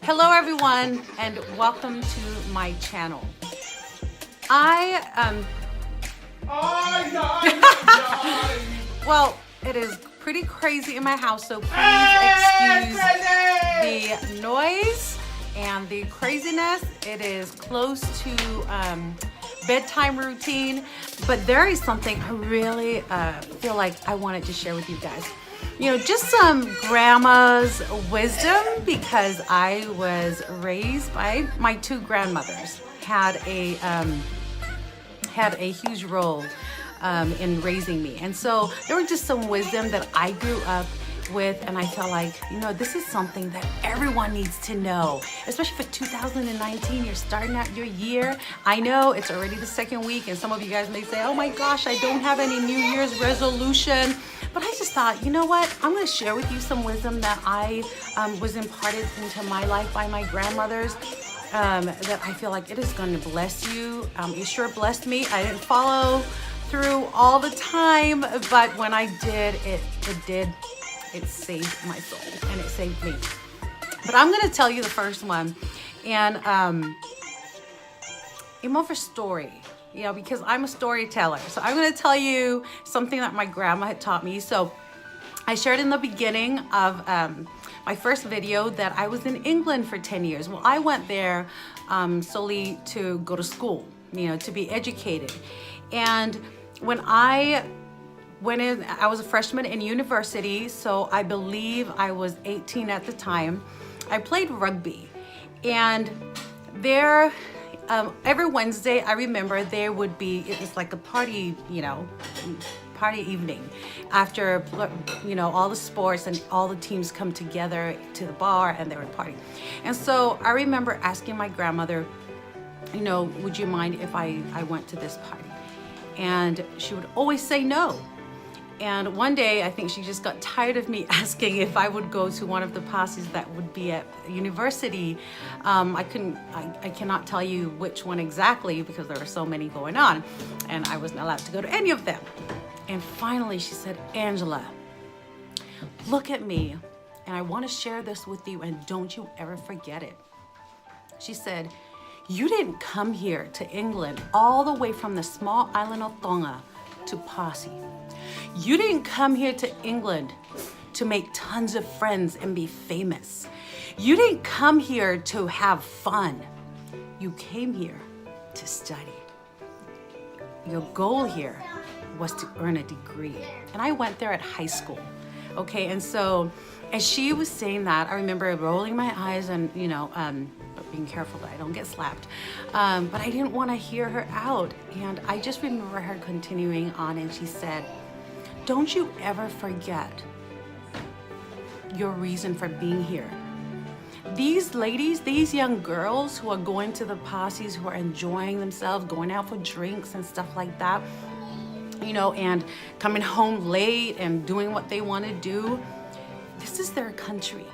Hello everyone and welcome to my channel. Well, it is pretty crazy in my house, so please excuse the noise and the craziness. It is close to bedtime routine, but there is something I really feel like I wanted to share with you guys. You know, just some grandma's wisdom, because I was raised by my two grandmothers. Had a huge role in raising me, and so there was just some wisdom that I grew up with, and I felt like, you know, this is something that everyone needs to know, especially for 2019. You're starting out your year. I know it's already the second week, and some of you guys may say, oh my gosh, I don't have any New Year's resolution. But I just thought, you know what? I'm going to share with you some wisdom that I was imparted into my life by my grandmothers, that I feel like it is going to bless you. It sure blessed me. I didn't follow through all the time, but when I did, it saved my soul and it saved me. But I'm going to tell you the first one, and it's more of a story. You know, because I'm a storyteller. So I'm going to tell you something that my grandma had taught me. So I shared in the beginning of my first video that I was in England for 10 years. Well, I went there solely to go to school, you know, to be educated. And when I went in, I was a freshman in university. So I believe I was 18 at the time. I played rugby, and there, every Wednesday, I remember there would be, it was like a party, you know, party evening after, you know, all the sports and all the teams come together to the bar and they would party. And so I remember asking my grandmother, you know, would you mind if I went to this party? And she would always say no. And one day, I think she just got tired of me asking if I would go to one of the passes that would be at university. I cannot tell you which one exactly, because there were so many going on, and I wasn't allowed to go to any of them. And finally, she said, Angela, look at me, and I want to share this with you, and don't you ever forget it. She said, you didn't come here to England all the way from the small island of Tonga to Posse. You didn't come here to England to make tons of friends and be famous. You didn't come here to have fun. You came here to study. Your goal here was to earn a degree. And I went there at high school. Okay, and so as she was saying that, I remember rolling my eyes and, you know, but being careful that I don't get slapped. But I didn't want to hear her out. And I just remember her continuing on, and she said, don't you ever forget your reason for being here. These ladies, these young girls who are going to the posses, who are enjoying themselves, going out for drinks and stuff like that, you know, and coming home late and doing what they want to do, this is their country.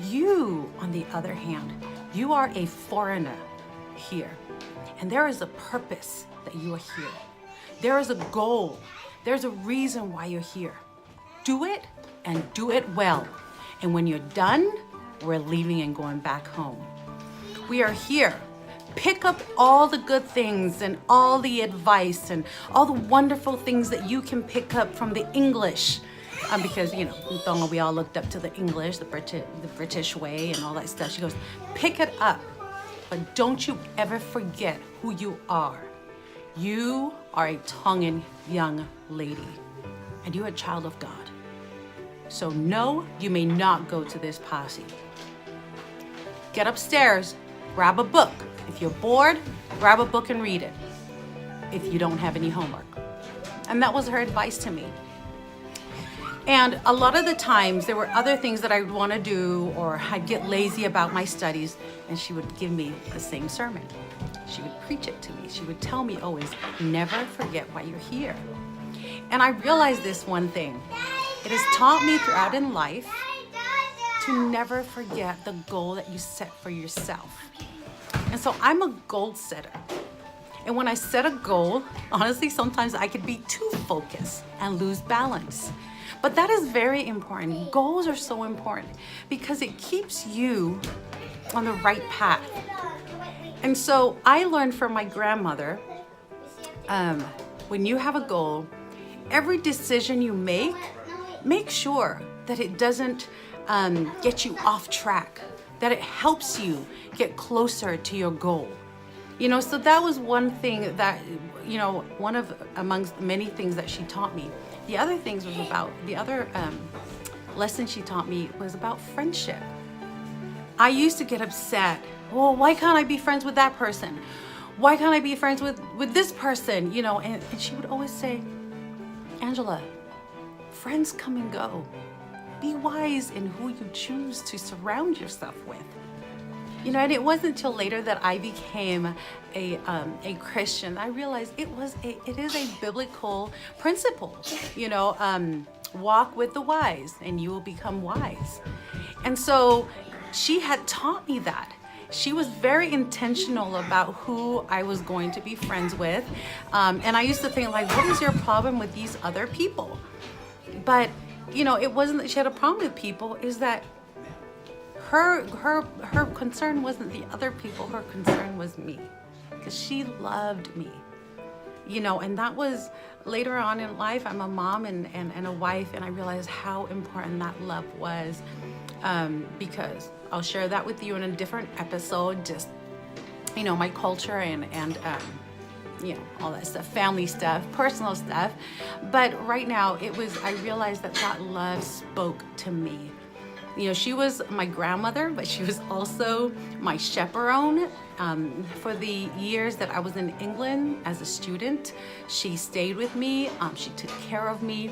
You, on the other hand, you are a foreigner here, and there is a purpose that you are here. There is a goal. There's a reason why you're here. Do it, and do it well. And when you're done, we're leaving and going back home. We are here. Pick up all the good things and all the advice and all the wonderful things that you can pick up from the English. Because, you know, in Tonga, we all looked up to the English, the British way and all that stuff. She goes, pick it up, but don't you ever forget who you are. You are a Tongan young lady, and you're a child of God. So no, you may not go to this posse. Get upstairs, grab a book. If you're bored, grab a book and read it, if you don't have any homework. And that was her advice to me. And a lot of the times there were other things that I would want to do, or I'd get lazy about my studies, and she would give me the same sermon. She would preach it to me. She would tell me always, never forget why you're here. And I realized this one thing. It has taught me throughout in life to never forget the goal that you set for yourself. And so I'm a goal setter. And when I set a goal, honestly, sometimes I could be too focused and lose balance. But that is very important. Goals are so important because it keeps you on the right path. And so I learned from my grandmother, when you have a goal, every decision you make sure that it doesn't get you off track, that it helps you get closer to your goal. So that was one thing that, one of amongst many things that she taught me. The other lesson she taught me was about friendship. I used to get upset. Well, why can't I be friends with that person? Why can't I be friends with this person? And she would always say, Angela, friends come and go. Be wise in who you choose to surround yourself with. And it wasn't until later that I became a Christian. I realized it is a biblical principle. Walk with the wise and you will become wise. And so she had taught me that. She was very intentional about who I was going to be friends with. And I used to think, like, what is your problem with these other people? But, it wasn't that she had a problem with people, is that her concern wasn't the other people, her concern was me. Because she loved me. And that was later on in life. I'm a mom and a wife, and I realized how important that love was. Because I'll share that with you in a different episode, just, my culture and all that stuff, family stuff, personal stuff. But right now I realized that love spoke to me. She was my grandmother, but she was also my chaperone. For the years that I was in England as a student, she stayed with me, she took care of me.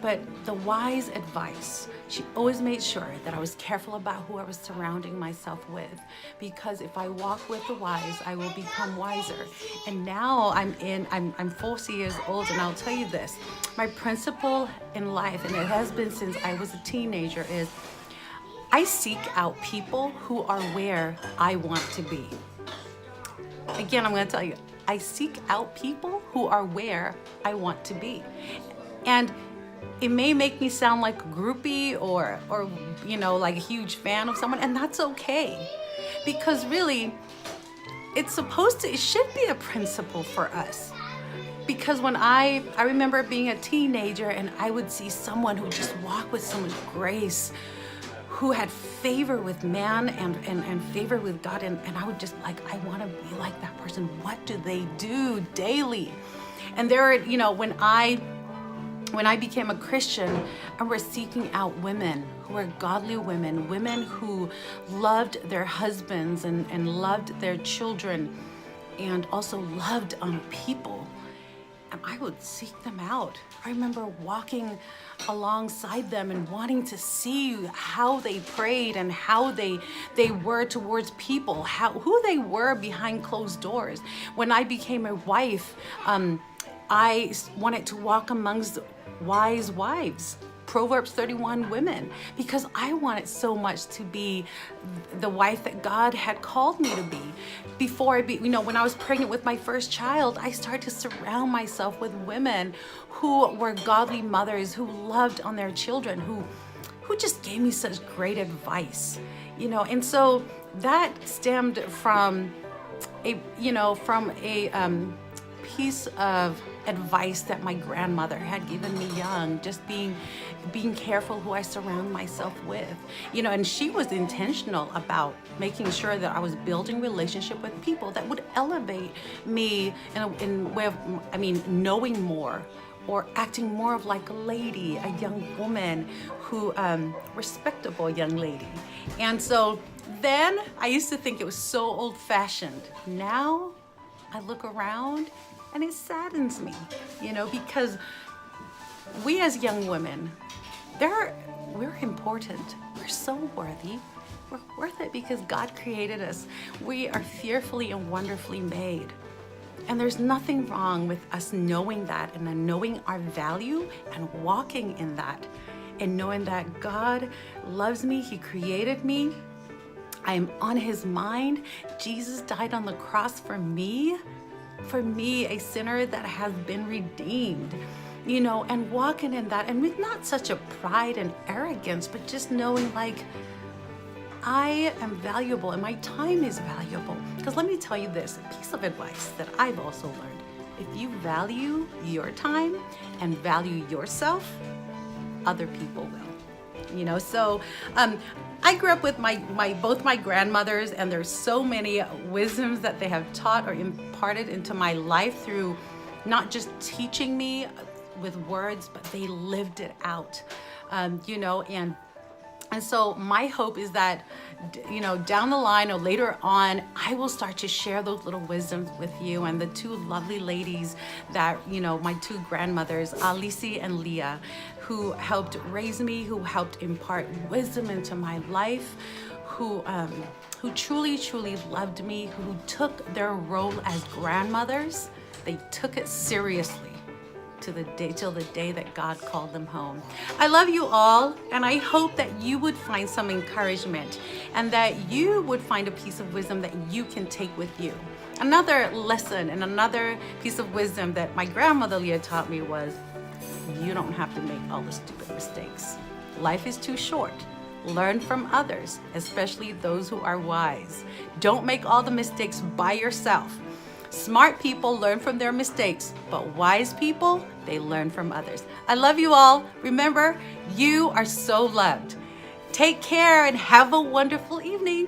But the wise advice, she always made sure that I was careful about who I was surrounding myself with, because if I walk with the wise, I will become wiser. And now I'm 40 years old, and I'll tell you this, my principle in life, and it has been since I was a teenager, is I seek out people who are where I want to be. Again, I'm going to tell you, I seek out people who are where I want to be. And it may make me sound like a groupie or like a huge fan of someone, and that's okay. Because really, it should be a principle for us. Because when I remember being a teenager and I would see someone who just walked with so much grace, who had favor with man and favor with God, and I would just I want to be like that person. What do they do daily? And there are, when I became a Christian, I was seeking out women who were godly women who loved their husbands and loved their children, and also loved people. And I would seek them out. I remember walking alongside them and wanting to see how they prayed and how they were towards people, who they were behind closed doors. When I became a wife, I wanted to walk amongst wise wives, Proverbs 31 women, because I wanted so much to be the wife that God had called me to be. Before when I was pregnant with my first child, I started to surround myself with women who were godly mothers, who loved on their children, who just gave me such great advice, and so that stemmed from a piece of advice that my grandmother had given me young, just being careful who I surround myself with, and she was intentional about making sure that I was building relationship with people that would elevate me in a way of, knowing more or acting more of like a lady, a young woman who, respectable young lady. And so then I used to think it was so old-fashioned. Now I look around and it saddens me, because we as young women, we're important. We're so worthy. We're worth it because God created us. We are fearfully and wonderfully made. And there's nothing wrong with us knowing that and then knowing our value and walking in that and knowing that God loves me. He created me. I am on his mind. Jesus died on the cross for me, a sinner that has been redeemed, and walking in that, and with not such a pride and arrogance, but just knowing I am valuable and my time is valuable. Because let me tell you this, a piece of advice that I've also learned. If you value your time and value yourself, other people will. You know, so I grew up with both my grandmothers, and there's so many wisdoms that they have taught or imparted into my life through not just teaching me with words, but they lived it out. You know, and so my hope is that, you know, down the line or later on, I will start to share those little wisdoms with you. And the two lovely ladies that, you know, my two grandmothers, Alice and Leah, who helped raise me, who helped impart wisdom into my life, who truly, truly loved me, who took their role as grandmothers. They took it seriously till the day that God called them home. I love you all, and I hope that you would find some encouragement and that you would find a piece of wisdom that you can take with you. Another lesson and another piece of wisdom that my grandmother Leah taught me was, you don't have to make all the stupid mistakes. Life is too short. Learn from others, especially those who are wise. Don't make all the mistakes by yourself. Smart people learn from their mistakes, but wise people, they learn from others. I love you all. Remember, you are so loved. Take care and have a wonderful evening.